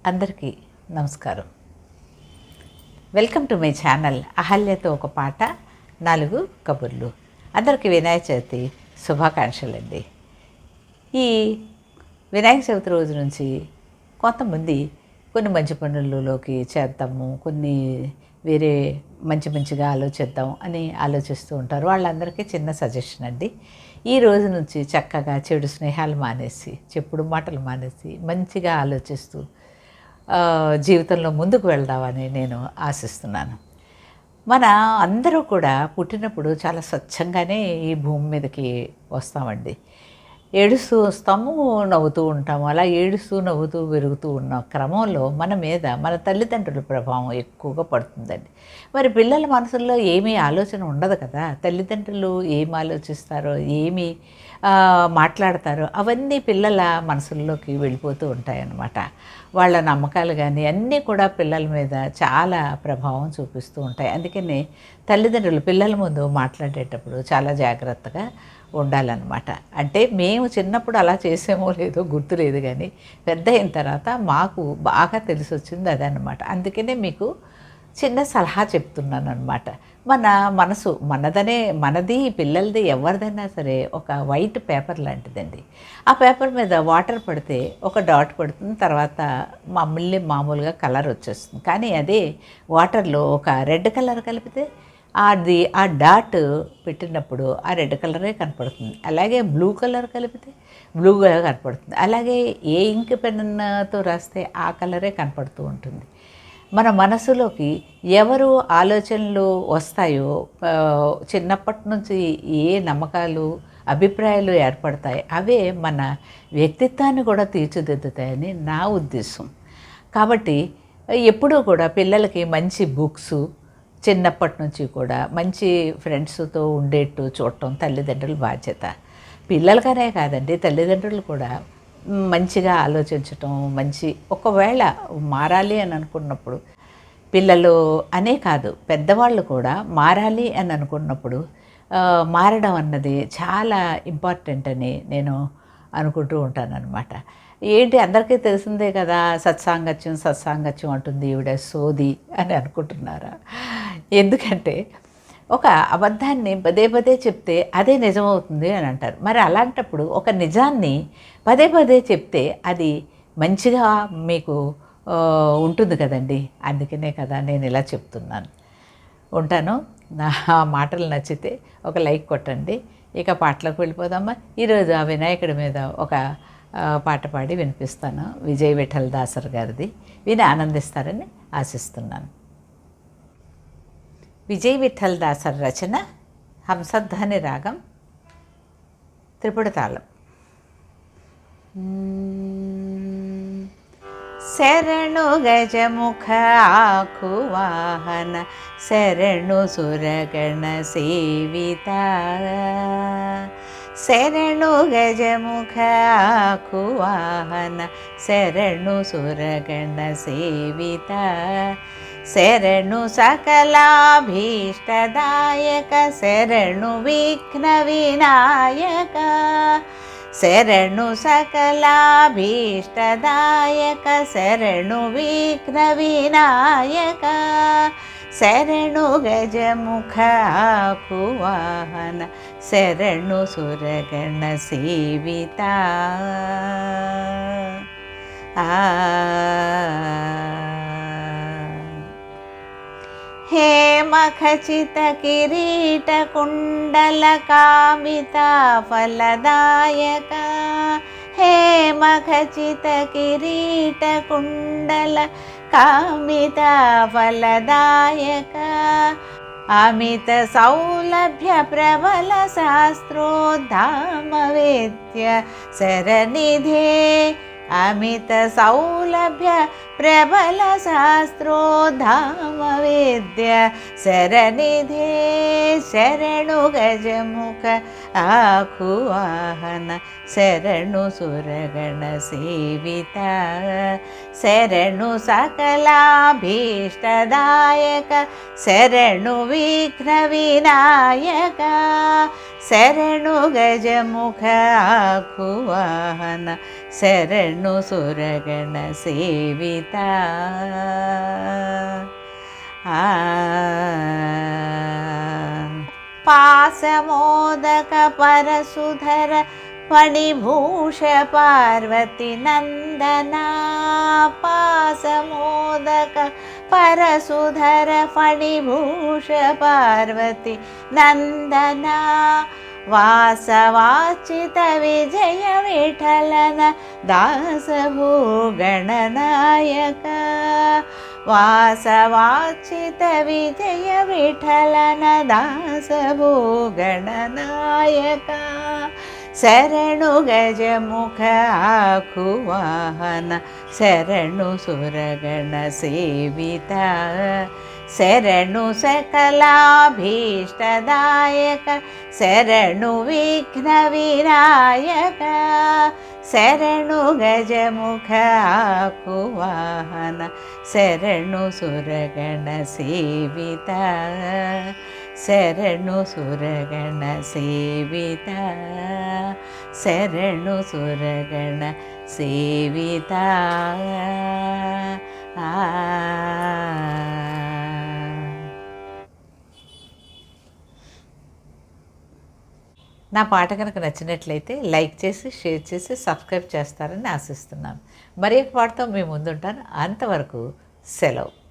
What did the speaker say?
అందరికీ నమస్కారం. Welcome to my channel అహల్యతో ఒక పాట 4 కబుర్లు. అందరికీ వినాయక చవితి శుభాకాంక్షలండి. ఈ వినాయక చవితి రోజు నుంచి కొంతమంది కొన్ని మంచి పనులలోకి చేద్దాము, కొన్ని వేరే మంచిగా ఆలోచిద్దాం అని ఆలోచిస్తూ ఉంటారు. వాళ్ళందరికీ చిన్న సజెషన్ అండి. ఈ రోజు నుంచి చక్కగా చెడు స్నేహాలు మానేసి, చెప్పుడు మాటలు మానేసి, మంచిగా ఆలోచిస్తూ జీవితంలో ముందుకు వెళ్దామని నేను ఆశిస్తున్నాను. మన అందరూ కూడా పుట్టినప్పుడు చాలా స్వచ్ఛంగానే ఈ భూమి మీదకి వస్తామండి. ఏడుస్తూ వస్తాము, నవ్వుతూ ఉంటాము. అలా ఏడుస్తూ నవ్వుతూ పెరుగుతూ ఉన్న క్రమంలో మన మీద మన తల్లిదండ్రుల ప్రభావం ఎక్కువగా పడుతుందండి. మరి పిల్లల మనసుల్లో ఏమీ ఆలోచన ఉండదు కదా. తల్లిదండ్రులు ఏం ఆలోచిస్తారో, ఏమి మాట్లాడతారో అవన్నీ పిల్లల మనసుల్లోకి వెళ్ళిపోతూ ఉంటాయన్నమాట. వాళ్ళ నమ్మకాలు కానీ అన్నీ కూడా పిల్లల మీద చాలా ప్రభావం చూపిస్తూ ఉంటాయి. అందుకని తల్లిదండ్రులు పిల్లల ముందు మాట్లాడేటప్పుడు చాలా జాగ్రత్తగా ఉండాలన్నమాట. అంటే మేము చిన్నప్పుడు అలా చేసేమో లేదో గుర్తులేదు, కానీ పెద్ద అయిన తర్వాత మాకు బాగా తెలిసి వచ్చింది అదనమాట. అందుకనే మీకు చిన్న సలహా చెప్తున్నాను అనమాట. మన మనసు మనది పిల్లలది ఎవరిదైనా సరే ఒక వైట్ పేపర్ లాంటిదండి. ఆ పేపర్ మీద వాటర్ పడితే ఒక డాట్ పడుతుంది, తర్వాత మామూలుగా కలర్ వచ్చేస్తుంది. కానీ అదే వాటర్లో ఒక రెడ్ కలర్ కలిపితే ఆ డాట్ పెట్టినప్పుడు ఆ రెడ్ కలరే కనపడుతుంది. అలాగే బ్లూ కలర్ కలిపితే బ్లూ కలర్ కనపడుతుంది. అలాగే ఏ ఇంక్ పెన్నుతో రాస్తే ఆ కలరే కనపడుతూ ఉంటుంది. మన మనసులోకి ఎవరు ఆలోచనలు వస్తాయో, చిన్నప్పటి నుంచి ఏ నమ్మకాలు అభిప్రాయాలు ఏర్పడతాయి, అవే మన వ్యక్తిత్వాన్ని కూడా తీర్చిదిద్దుతాయని నా ఉద్దేశం. కాబట్టి ఎప్పుడూ కూడా పిల్లలకి మంచి బుక్స్ చిన్నప్పటి నుంచి కూడా మంచి ఫ్రెండ్స్తో ఉండేట్టు చూడటం తల్లిదండ్రుల బాధ్యత. పిల్లలకనే కాదండి, తల్లిదండ్రులు కూడా మంచిగా ఆలోచించటం, ఒకవేళ మారాలి అని అనుకున్నప్పుడు పిల్లలు అనే కాదు పెద్దవాళ్ళు కూడా మారాలి అని అనుకున్నప్పుడు మారడం అన్నది చాలా ఇంపార్టెంట్ అని నేను అనుకుంటూ ఉంటానన్నమాట. ఏంటి అందరికీ తెలిసిందే కదా, సత్సాంగత్యం అంటుంది ఈవిడ సోది అని అనుకుంటున్నారా? ఎందుకంటే ఒక అబద్ధాన్ని పదే చెప్తే అదే నిజమవుతుంది అని అంటారు. మరి అలాంటప్పుడు ఒక నిజాన్ని పదే చెప్తే అది మంచిగా మీకు ఉంటుంది కదండి. అందుకనే కదా నేను ఇలా చెప్తున్నాను. ఉంటాను. నా మాటలు నచ్చితే ఒక లైక్ కొట్టండి. ఇక పాటలకు వెళ్ళిపోదామా. ఈరోజు ఆ వినాయకుడి మీద ఒక పాట పాడి వినిపిస్తాను, విజయ్ విఠల్ దాసర్ గారిది. విని ఆనందిస్తారని ఆశిస్తున్నాను. విజయ్ విఠల్ దాసర్ రచన, హంసధ్వని రాగం, త్రిపుట తాళం. శరణు గజముఖ ఆకువాహన, శరణు సురగణ సేవిత, శరణు గజముఖ ఆకువాహన, శరణు సురగణ సేవిత, శరణు సకలాభీష్టదాయక, శరణు విఘ్న వినాయక, శరణు సకలాభీష్టదాయక, శరణు విఘ్న వినాయక, శరణు గజముఖ ఆకువాహన, శరణు సురగణ సేవిత. హేమఖచిత కిరీట కుండల కామిత ఫలదాయక, హేమఖచిత కిరీట కుండల కామిత ఫలదాయక, అమిత సౌలభ్య ప్రబల శాస్త్రోద్ధామ వేద్య శరణిధే, అమిత సౌలభ్య ప్రబల శాస్త్రోద్ధామ వేద్య శరణిధే, శరణు గజముఖ ఆకువాహన, శరణు సురగణ సేవిత, శరణు సకలాభీష్టదాయక, శరణు విఘ్న వినాయక, శరణు గజముఖ ఆకువాహన, శరణు సురగణ సేవిత పాసమోదక పరసుధర ఫణిభూష పార్వతి నందనా పాసమోదక పరసుధర ఫణిభూష పార్వతి నందనా వాసవాచిత విజయ విఠలన దాసభూగణనాయక వాసవాచిత విజయ విఠలన దాసభూగణనాయక శరణు గజముఖ ఆఖువాహన శరణు సురగణ సేవిత శరణు సకలాభీష్టదాయక శరణు విఘ్న వినాయక శరణు గజముఖ ఆఖువాహన శరణు సురగణ సేవిత శరణు సురగణ సేవిత శరణు సురగణ సేవిత నా పాట కనుక నచ్చినట్లయితే లైక్ చేసి షేర్ చేసి సబ్స్క్రైబ్ చేస్తారని ఆశిస్తున్నాను. మరి ఒక పాటతో మీ ముందుంటాను. అంతవరకు సెలవు.